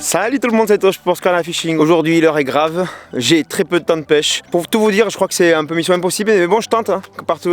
Salut tout le monde, c'est Tosh pour Scanner Fishing. Aujourd'hui l'heure est grave, j'ai très peu de temps de pêche. Pour tout vous dire, je crois que c'est un peu mission impossible, mais bon je tente.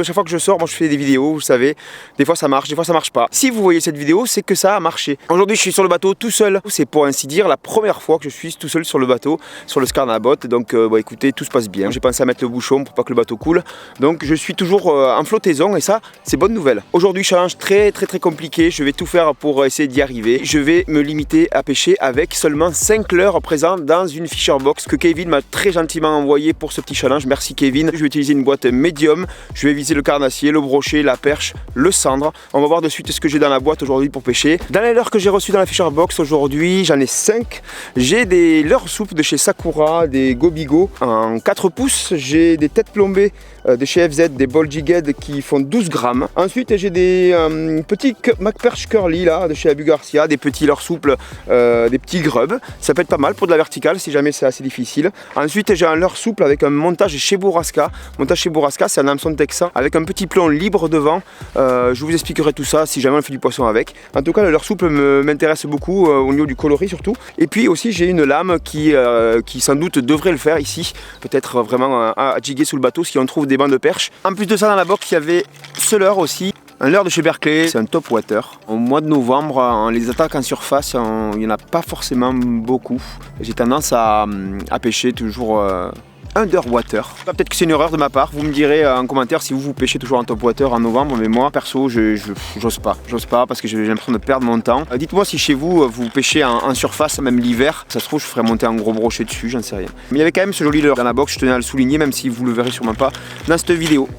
Chaque fois que je sors, moi je fais des vidéos, vous savez. Des fois ça marche, des fois ça marche pas. Si vous voyez cette vidéo, c'est que ça a marché. Aujourd'hui je suis sur le bateau tout seul. C'est pour ainsi dire la première fois que je suis tout seul sur le bateau, sur le Scarnabot. Donc écoutez, tout se passe bien. J'ai pensé à mettre le bouchon pour pas que le bateau coule. Donc je suis toujours en flottaison et ça c'est bonne nouvelle. Aujourd'hui challenge très compliqué, je vais tout faire pour essayer d'y arriver. Je vais me limiter à pêcher avec seulement 5 leurres présents dans une Fisher Box que Kevin m'a très gentiment envoyé pour ce petit challenge. Merci Kevin. Je vais utiliser une boîte médium. Je vais viser le carnassier, le brochet, la perche, le cendre. On va voir de suite ce que j'ai dans la boîte aujourd'hui pour pêcher. Dans les leurres que j'ai reçues dans la Fisher Box aujourd'hui, j'en ai 5. J'ai des leurres souples de chez Sakura, des Gobigo en 4 pouces. J'ai des têtes plombées de chez FZ, des Ball Jighead qui font 12 grammes. Ensuite j'ai des petits MacPerch Curly là de chez Abu Garcia, des petits leurres souples, des petits grubs. Ça peut être pas mal pour de la verticale si jamais c'est assez difficile. Ensuite j'ai un leurre souple avec un montage chez Bourrasca. Montage chez Bourrasca, c'est un hameçon texan avec un petit plomb libre devant. Je vous expliquerai tout ça si jamais on fait du poisson avec. En tout cas le leurre souple m'intéresse beaucoup au niveau du coloris surtout. Et puis aussi j'ai une lame qui sans doute devrait le faire ici. Peut-être vraiment à jiguer sous le bateau si on trouve des bancs de perche. En plus de ça dans la box il y avait ce leurre aussi. Un leurre de chez Berkeley, c'est un top water. Au mois de novembre, on les attaque en surface, il n'y en a pas forcément beaucoup. J'ai tendance à pêcher toujours underwater. Peut-être que c'est une erreur de ma part, vous me direz en commentaire si vous pêchez toujours en top water en novembre, mais moi perso j'ose pas parce que j'ai l'impression de perdre mon temps. Dites-moi si chez vous vous pêchez en surface même l'hiver, ça se trouve je ferais monter un gros brochet dessus, j'en sais rien. Mais il y avait quand même ce joli leurre dans la box, je tenais à le souligner même si vous le verrez sûrement pas dans cette vidéo.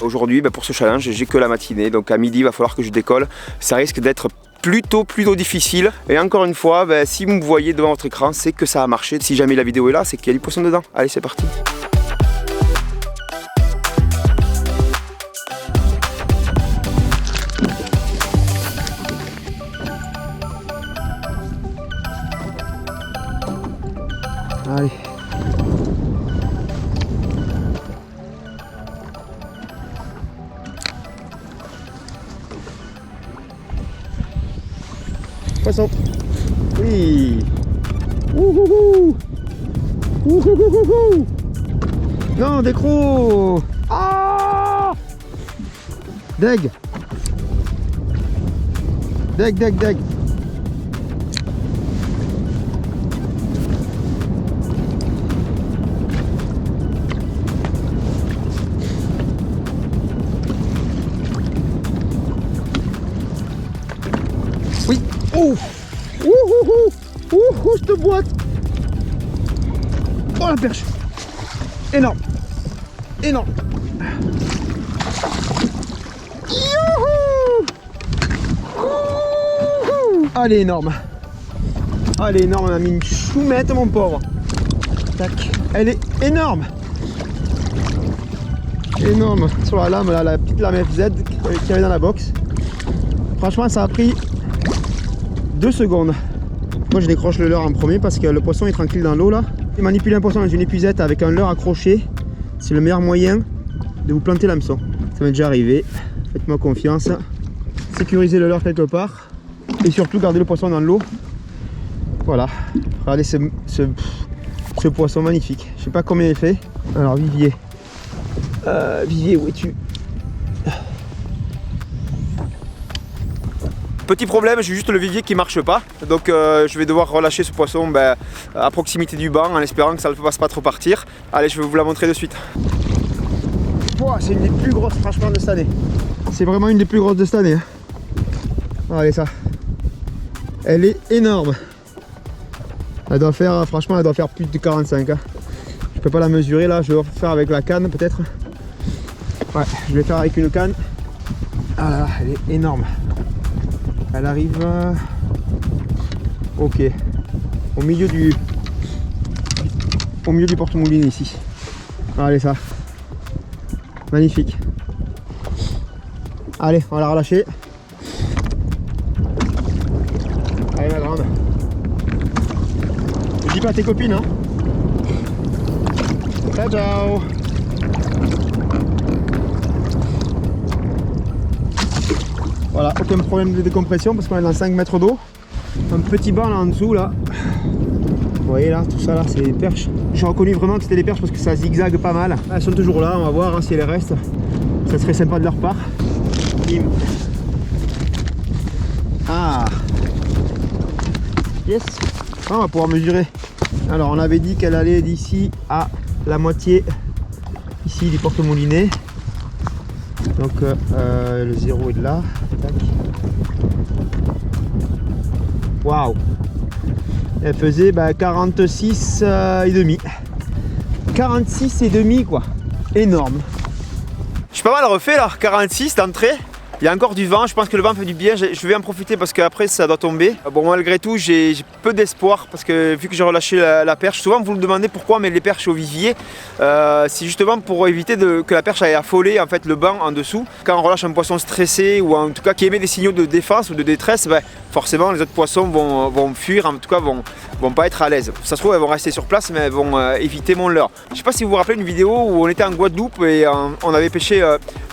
Aujourd'hui pour ce challenge j'ai que la matinée, donc à midi il va falloir que je décolle, ça risque d'être plutôt difficile. Et encore une fois, si vous me voyez devant votre écran, c'est que ça a marché. Si jamais la vidéo est là, c'est qu'il y a du poisson dedans. Allez, c'est parti. Allez. Poisson. Oui. Ouhouhou. Ouhouhouhou. Non, décro. Ah. Deg. Deg. Oui. Ouf. Ouhouhou, cette boîte. Oh la perche. Énorme. Youhou. Elle est énorme. On a mis une choumette mon pauvre. Tac. Elle est énorme. Sur la lame, là, la petite lame FZ qui avait dans la box. Franchement ça a pris 2 secondes. Moi je décroche le leurre en premier parce que le poisson est tranquille dans l'eau là. Manipuler un poisson dans une épuisette avec un leurre accroché, c'est le meilleur moyen de vous planter l'hameçon. Ça m'est déjà arrivé, faites-moi confiance. Sécuriser le leurre quelque part et surtout garder le poisson dans l'eau. Voilà, regardez ce poisson magnifique. Je sais pas combien il fait. Alors Vivier, où es-tu? Petit problème, j'ai juste le vivier qui marche pas, donc je vais devoir relâcher ce poisson à proximité du banc en espérant que ça ne fasse pas trop partir. Allez, je vais vous la montrer de suite. Wow, c'est une des plus grosses franchement de cette année. C'est vraiment une des plus grosses de cette année. Hein. Regardez ça. Elle est énorme. Elle doit faire, franchement, elle doit faire plus de 45. Hein. Je peux pas la mesurer là, je vais faire avec la canne peut-être. Ouais, je vais faire avec une canne. Ah là là, elle est énorme. Elle arrive ok au milieu du porte-mouline ici. Allez ça. Magnifique. Allez, on va la relâcher. Allez ma grande. Je dis pas à tes copines hein. Ciao. Voilà, aucun problème de décompression parce qu'on est dans 5 mètres d'eau. Un petit banc là en dessous là. Vous voyez là, tout ça là, c'est des perches. J'ai reconnu vraiment que c'était des perches parce que ça zigzague pas mal. Elles sont toujours là, on va voir hein, si elles restent. Ça serait sympa de leur part. Bim. Ah. Yes. Ah, on va pouvoir mesurer. Alors on avait dit qu'elle allait d'ici à la moitié ici du porte-moulinet. Donc le 0 est de là. Waouh. Elle faisait 46 et demi. 46 et demi quoi. Énorme. Je suis pas mal refait là, 46 d'entrée. Il y a encore du vent, je pense que le vent fait du bien, je vais en profiter parce qu'après ça doit tomber. Bon malgré tout j'ai peu d'espoir parce que vu que j'ai relâché la perche, souvent vous me demandez pourquoi on met les perches au vivier. C'est justement pour éviter que la perche aille affoler en fait le banc en dessous. Quand on relâche un poisson stressé ou en tout cas qui émet des signaux de défense ou de détresse, forcément les autres poissons vont fuir, en tout cas vont pas être à l'aise. Ça se trouve elles vont rester sur place mais elles vont éviter mon leurre. Je sais pas si vous vous rappelez une vidéo où on était en Guadeloupe et on avait pêché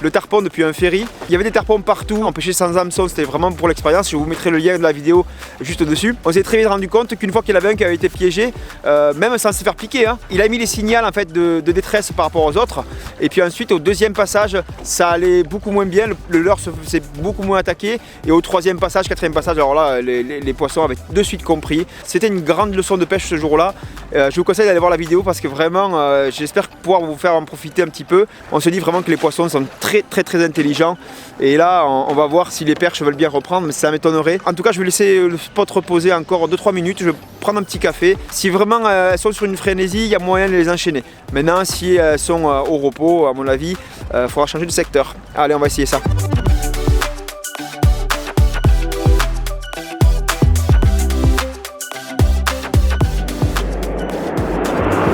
le tarpon depuis un ferry. Il y avait des tarpons partout, on pêchait sans hameçon, c'était vraiment pour l'expérience. Je vous mettrai le lien de la vidéo juste dessus. On s'est très vite rendu compte qu'une fois qu'il y en avait un qui avait été piégé, même sans se faire piquer, hein, il a mis les signaux en fait de détresse par rapport aux autres. Et puis ensuite au deuxième passage, ça allait beaucoup moins bien, le leurre s'est beaucoup moins attaqué. Et au troisième passage, quatrième passage, alors là les poissons avaient de suite compris. C'était une grande leçon de pêche ce jour-là. Je vous conseille d'aller voir la vidéo parce que vraiment j'espère pouvoir vous faire en profiter un petit peu. On se dit vraiment que les poissons sont très intelligents. Et là on va voir si les perches veulent bien reprendre, mais ça m'étonnerait. En tout cas je vais laisser le spot reposer encore 2-3 minutes, je vais prendre un petit café. Si vraiment elles sont sur une frénésie, il y a moyen de les enchaîner. Maintenant si elles sont au repos, à mon avis, il faudra changer de secteur. Allez on va essayer ça.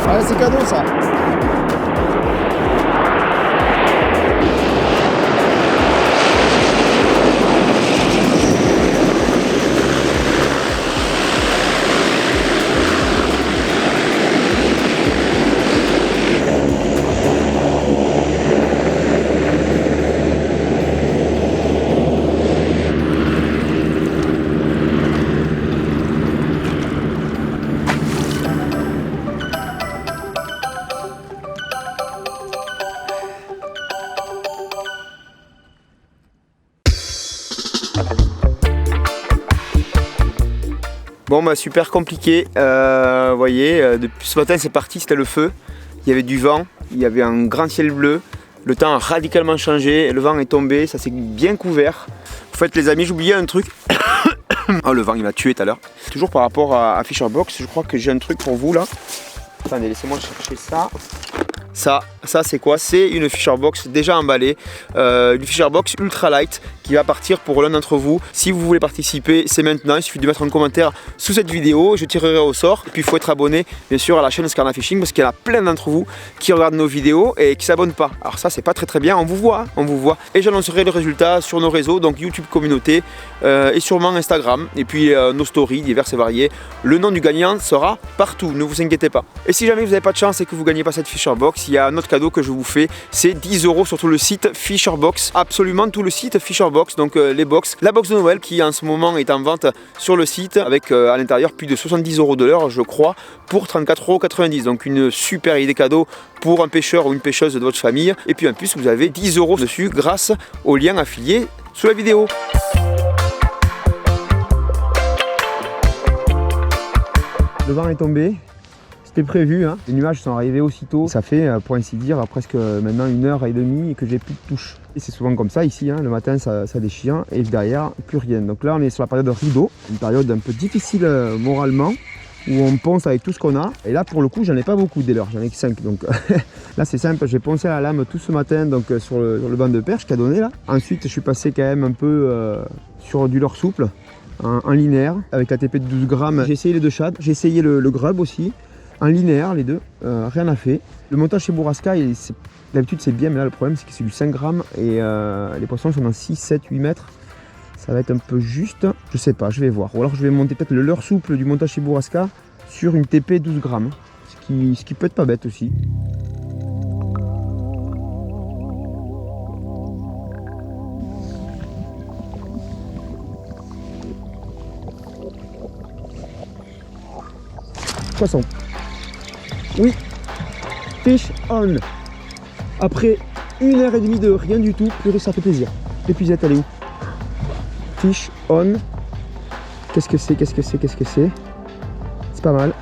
Allez c'est cadeau ça. Bon super compliqué, vous voyez, depuis ce matin c'est parti, c'était le feu, il y avait du vent, il y avait un grand ciel bleu, le temps a radicalement changé, le vent est tombé, ça s'est bien couvert. En fait les amis, j'oubliais un truc, oh le vent il m'a tué tout à l'heure. Toujours par rapport à Fisherbox, je crois que j'ai un truc pour vous là, attendez laissez-moi chercher ça. Ça c'est quoi? C'est une Fisherbox déjà emballée, une Fisherbox ultra light qui va partir pour l'un d'entre vous. Si vous voulez participer, c'est maintenant, il suffit de mettre un commentaire sous cette vidéo, je tirerai au sort. Et puis il faut être abonné bien sûr à la chaîne Skarna Fishing parce qu'il y en a plein d'entre vous qui regardent nos vidéos et qui ne s'abonnent pas. Alors ça c'est pas très bien, on vous voit. Et j'annoncerai le résultat sur nos réseaux, donc YouTube communauté et sûrement Instagram. Et puis nos stories diverses et variées. Le nom du gagnant sera partout, ne vous inquiétez pas. Et si jamais vous n'avez pas de chance et que vous ne gagnez pas cette Fisherbox, il y a un autre cadeau que je vous fais, c'est 10 € sur tout le site Fisherbox, absolument tout le site Fisherbox, donc les box, la box de Noël qui en ce moment est en vente sur le site avec à l'intérieur plus de 70 € de l'heure je crois, pour 34,90 €, donc une super idée cadeau pour un pêcheur ou une pêcheuse de votre famille. Et puis en plus vous avez 10 € dessus grâce au lien affilié sous la vidéo. Le vent est tombé. C'était prévu, hein. Les nuages sont arrivés aussitôt. Ça fait, pour ainsi dire, presque maintenant 1h30 que j'ai plus de touche. Et c'est souvent comme ça ici, hein. Le matin ça déchire et derrière plus rien. Donc là on est sur la période de rideau, une période un peu difficile moralement, où on ponce avec tout ce qu'on a. Et là pour le coup j'en ai pas beaucoup dès lors, j'en ai que 5. Donc là c'est simple, j'ai poncé à la lame tout ce matin donc, sur le banc de perche qu'a donné là. Ensuite je suis passé quand même un peu sur du leurre souple, en linéaire, avec la TP de 12 grammes. J'ai essayé les deux shad, j'ai essayé le grub aussi. En linéaire les deux, rien à fait. Le montage chez Bourrasca, d'habitude c'est bien, mais là le problème c'est que c'est du 5 grammes et les poissons sont dans 6, 7, 8 mètres. Ça va être un peu juste, je sais pas, je vais voir. Ou alors je vais monter peut-être le leurre souple du montage chez Bourrasca sur une TP 12 grammes, ce qui peut être pas bête aussi. poisson. Oui, fish on. Après 1h30 de rien du tout, purée, ça fait plaisir. L'épuisette, elle est où? Fish on. Qu'est-ce que c'est? Qu'est-ce que c'est? Qu'est-ce que c'est? C'est pas mal.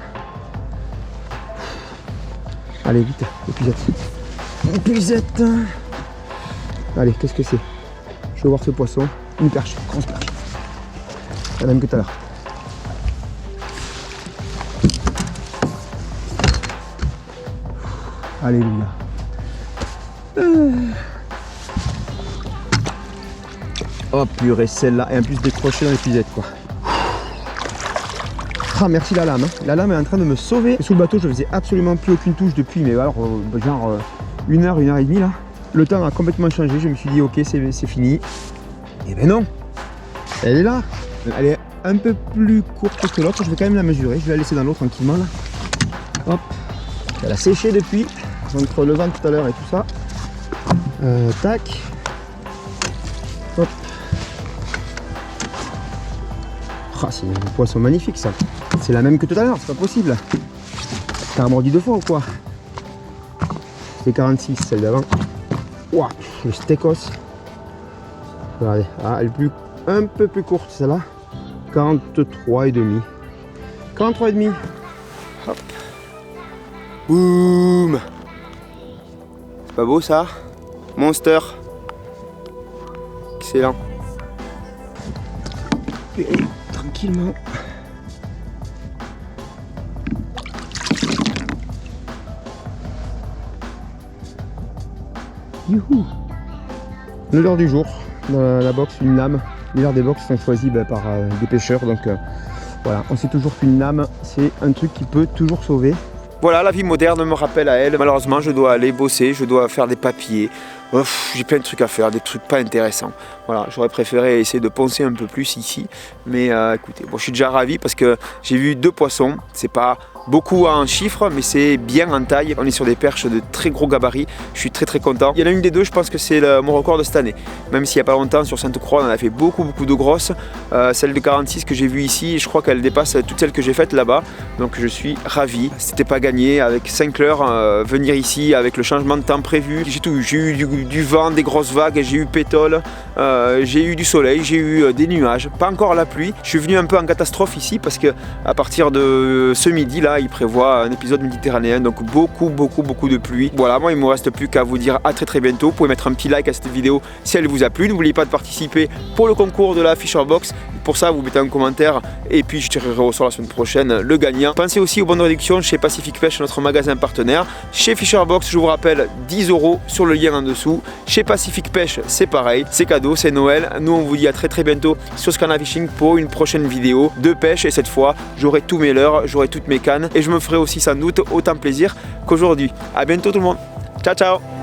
Allez, vite, l'épuisette. L'épuisette. Allez, qu'est-ce que c'est? Je veux voir ce poisson. Une perche, grosse perche. La même que tout à l'heure. Alléluia. Oh purée, celle-là. Et en plus décrochée dans l'épuisette, quoi. Ah, merci la lame. La lame est en train de me sauver. Sous le bateau, je faisais absolument plus aucune touche depuis, mais alors, genre 1h et demie là. Le temps a complètement changé. Je me suis dit, ok, c'est fini. Et ben non, elle est là. Elle est un peu plus courte que l'autre. Je vais quand même la mesurer. Je vais la laisser dans l'eau tranquillement là. Hop. Elle a séché depuis. Entre le vent tout à l'heure et tout ça. Tac. Hop. Ah, c'est un poisson magnifique ça. C'est la même que tout à l'heure, c'est pas possible. T'as mordu deux fois ou quoi? C'est 46 celle d'avant. Ouah, le stécos. Regardez, ah, elle est un peu plus courte celle-là. 43,5. 43,5. Hop. Boum. Pas beau ça? Monster. Excellent. Et tranquillement. Youhou. Le leurre du jour dans la box, une lame. Les leurres des box sont choisis par des pêcheurs, donc voilà, on sait toujours qu'une lame c'est un truc qui peut toujours sauver. Voilà, la vie moderne me rappelle à elle. Malheureusement, je dois aller bosser, je dois faire des papiers. J'ai plein de trucs à faire, des trucs pas intéressants. Voilà, j'aurais préféré essayer de poncer un peu plus ici. Mais écoutez, bon, je suis déjà ravi parce que j'ai vu 2 poissons. C'est pas beaucoup en chiffres, mais c'est bien en taille. On est sur des perches de très gros gabarits. Je suis très content. Il y en a une des deux, je pense que c'est mon record de cette année. Même s'il n'y a pas longtemps, sur Sainte-Croix, on en a fait beaucoup de grosses. Celle de 46 que j'ai vue ici, je crois qu'elle dépasse toutes celles que j'ai faites là-bas. Donc je suis ravi. C'était pas gagné avec 5 heures. Venir ici avec le changement de temps prévu. J'ai tout eu. J'ai eu du vent, des grosses vagues, j'ai eu pétole, j'ai eu du soleil, j'ai eu des nuages. Pas encore la pluie. Je suis venu un peu en catastrophe ici parce que à partir de ce midi là, il prévoit un épisode méditerranéen, donc beaucoup de pluie. Voilà, moi il ne me reste plus qu'à vous dire à très bientôt. Vous pouvez mettre un petit like à cette vidéo si elle vous a plu. N'oubliez pas de participer pour le concours de la Fisher Box. Pour ça, vous mettez un commentaire et puis je tirerai au sort la semaine prochaine le gagnant. Pensez aussi aux bonnes réductions chez Pacific Pêche, notre magasin partenaire. Chez Fisher Box, je vous rappelle, 10 € sur le lien en dessous. Chez Pacific Pêche, c'est pareil, c'est cadeau, c'est Noël. Nous, on vous dit à très bientôt sur Scanner Fishing pour une prochaine vidéo de pêche. Et cette fois, j'aurai tous mes leurres, j'aurai toutes mes cannes et je me ferai aussi sans doute autant plaisir qu'aujourd'hui. À bientôt tout le monde. Ciao.